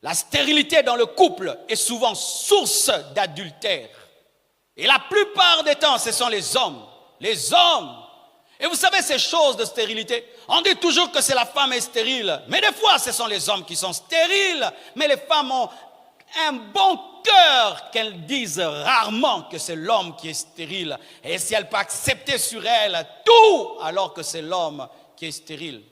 La stérilité dans le couple est souvent source d'adultère. Et la plupart des temps, ce sont les hommes. Les hommes. Et vous savez ces choses de stérilité, on dit toujours que c'est la femme est stérile. Mais des fois, ce sont les hommes qui sont stériles. Mais les femmes ont un bon cœur qu'elles disent rarement que c'est l'homme qui est stérile. Et si elle peut accepter sur elle tout, alors que c'est l'homme qui est stérile.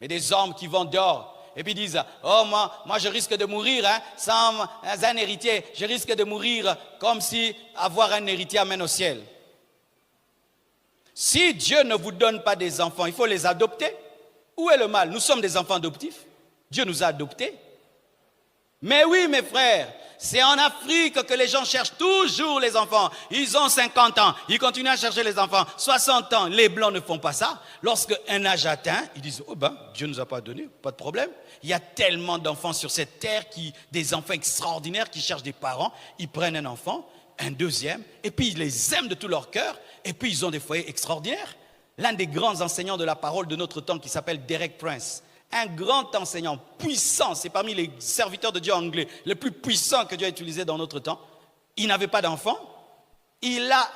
Mais des hommes qui vont dehors et puis disent, oh moi je risque de mourir sans un héritier. Je risque de mourir comme si avoir un héritier amène au ciel. Si Dieu ne vous donne pas des enfants, il faut les adopter. Où est le mal? Nous sommes des enfants adoptifs. Dieu nous a adoptés. Mais oui, mes frères, c'est en Afrique que les gens cherchent toujours les enfants. Ils ont 50 ans, ils continuent à chercher les enfants. 60 ans, les Blancs ne font pas ça. Lorsque un âge atteint, ils disent, oh ben, Dieu ne nous a pas donné, pas de problème. Il y a tellement d'enfants sur cette terre, des enfants extraordinaires qui cherchent des parents. Ils prennent un enfant, un deuxième, et puis ils les aiment de tout leur cœur, et puis ils ont des foyers extraordinaires. L'un des grands enseignants de la parole de notre temps qui s'appelle Derek Prince, un grand enseignant puissant, c'est parmi les serviteurs de Dieu anglais le plus puissant que Dieu a utilisé dans notre temps. Il n'avait pas d'enfants. Il a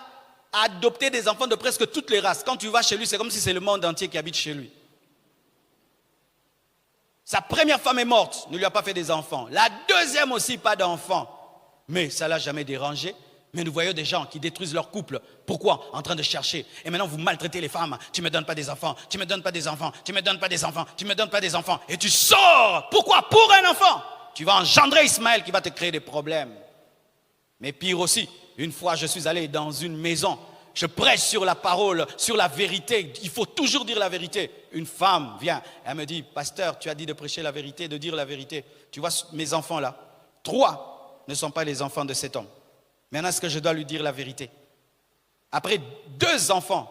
adopté des enfants de presque toutes les races. Quand tu vas chez lui, c'est comme si c'est le monde entier qui habite chez lui. Sa première femme est morte, ne lui a pas fait des enfants. La deuxième aussi, pas d'enfants. Mais ça ne l'a jamais dérangé. Mais nous voyons des gens qui détruisent leur couple. Pourquoi? En train de chercher. Et maintenant, vous maltraitez les femmes. Tu ne me donnes pas des enfants. Tu ne me donnes pas des enfants. Tu ne me donnes pas des enfants. Tu ne me donnes pas des enfants. Et tu sors. Pourquoi? Pour un enfant. Tu vas engendrer Ismaël qui va te créer des problèmes. Mais pire aussi, une fois, je suis allé dans une maison. Je prêche sur la parole, sur la vérité. Il faut toujours dire la vérité. Une femme vient. Elle me dit, pasteur, tu as dit de prêcher la vérité, de dire la vérité. Tu vois mes enfants là. 3 ne sont pas les enfants de cet homme. Maintenant, est-ce que je dois lui dire la vérité? Après 2 enfants,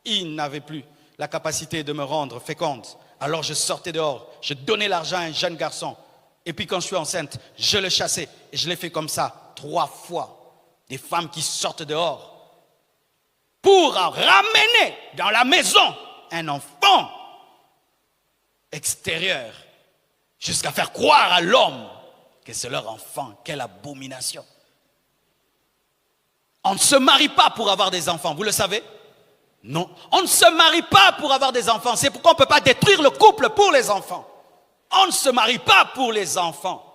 il n'avait plus la capacité de me rendre féconde. Alors je sortais dehors, je donnais l'argent à un jeune garçon. Et puis quand je suis enceinte, je le chassais. Et je l'ai fait comme ça 3 fois. Des femmes qui sortent dehors pour ramener dans la maison un enfant extérieur jusqu'à faire croire à l'homme que c'est leur enfant. Quelle abomination! On ne se marie pas pour avoir des enfants, vous le savez? Non, on ne se marie pas pour avoir des enfants. C'est pourquoi on ne peut pas détruire le couple pour les enfants. On ne se marie pas pour les enfants.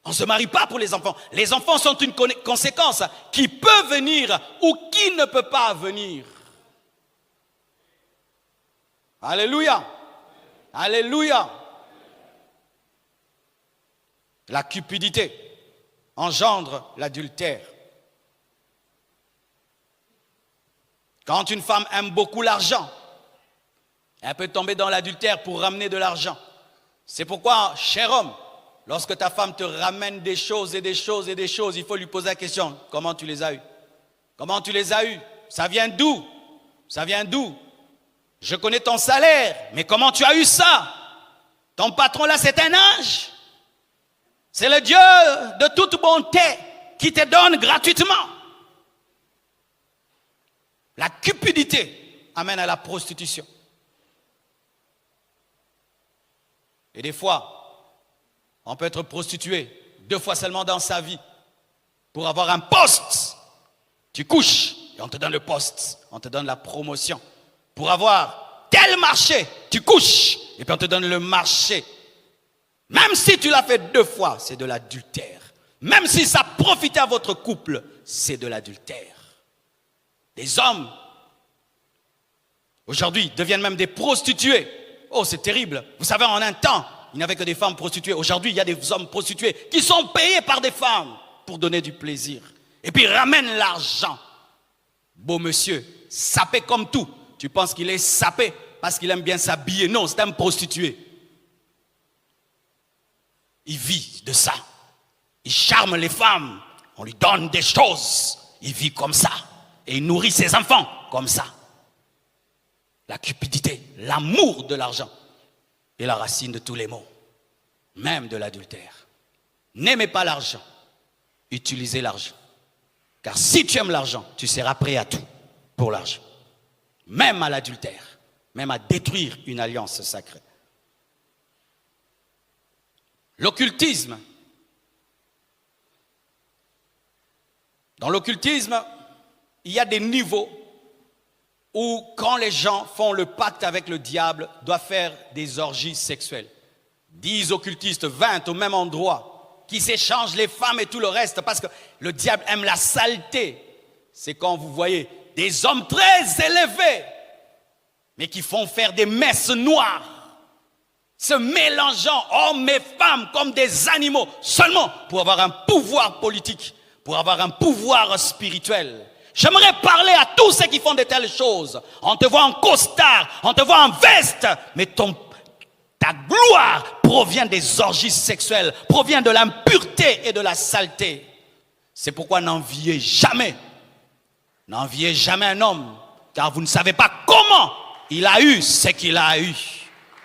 On ne se marie pas pour les enfants. Les enfants sont une conséquence qui peut venir ou qui ne peut pas venir. Alléluia. Alléluia. La cupidité engendre l'adultère. Quand une femme aime beaucoup l'argent, elle peut tomber dans l'adultère pour ramener de l'argent. C'est pourquoi, cher homme, lorsque ta femme te ramène des choses et des choses et des choses, il faut lui poser la question, comment tu les as eues? Comment tu les as eues? Ça vient d'où? Ça vient d'où? Je connais ton salaire, mais comment tu as eu ça? Ton patron là, c'est un ange. C'est le Dieu de toute bonté qui te donne gratuitement. La cupidité amène à la prostitution. Et des fois, on peut être prostitué 2 fois seulement dans sa vie pour avoir un poste. Tu couches et on te donne le poste, on te donne la promotion. Pour avoir tel marché, tu couches et puis on te donne le marché. Même si tu l'as fait 2 fois, c'est de l'adultère. Même si ça profitait à votre couple, c'est de l'adultère. Des hommes, aujourd'hui, deviennent même des prostituées. Oh, c'est terrible. Vous savez, en un temps, il n'y avait que des femmes prostituées. Aujourd'hui, il y a des hommes prostitués qui sont payés par des femmes pour donner du plaisir. Et puis, ils ramènent l'argent. Beau monsieur, sapé comme tout. Tu penses qu'il est sapé parce qu'il aime bien s'habiller? Non, c'est un prostitué. Il vit de ça. Il charme les femmes. On lui donne des choses. Il vit comme ça. Et il nourrit ses enfants comme ça. La cupidité, l'amour de l'argent est la racine de tous les maux, même de l'adultère. N'aimez pas l'argent, utilisez l'argent. Car si tu aimes l'argent, tu seras prêt à tout pour l'argent. Même à l'adultère, même à détruire une alliance sacrée. L'occultisme Dans l'occultisme, il y a des niveaux où quand les gens font le pacte avec le diable, doivent faire des orgies sexuelles. 10 occultistes, 20 au même endroit, qui s'échangent les femmes et tout le reste, parce que le diable aime la saleté. C'est quand vous voyez des hommes très élevés, mais qui font faire des messes noires, se mélangeant hommes et femmes comme des animaux, seulement pour avoir un pouvoir politique, pour avoir un pouvoir spirituel. J'aimerais parler à tous ceux qui font de telles choses. On te voit en costard, on te voit en veste, mais ta gloire provient des orgies sexuelles, provient de l'impureté et de la saleté. C'est pourquoi n'enviez jamais un homme, car vous ne savez pas comment il a eu ce qu'il a eu.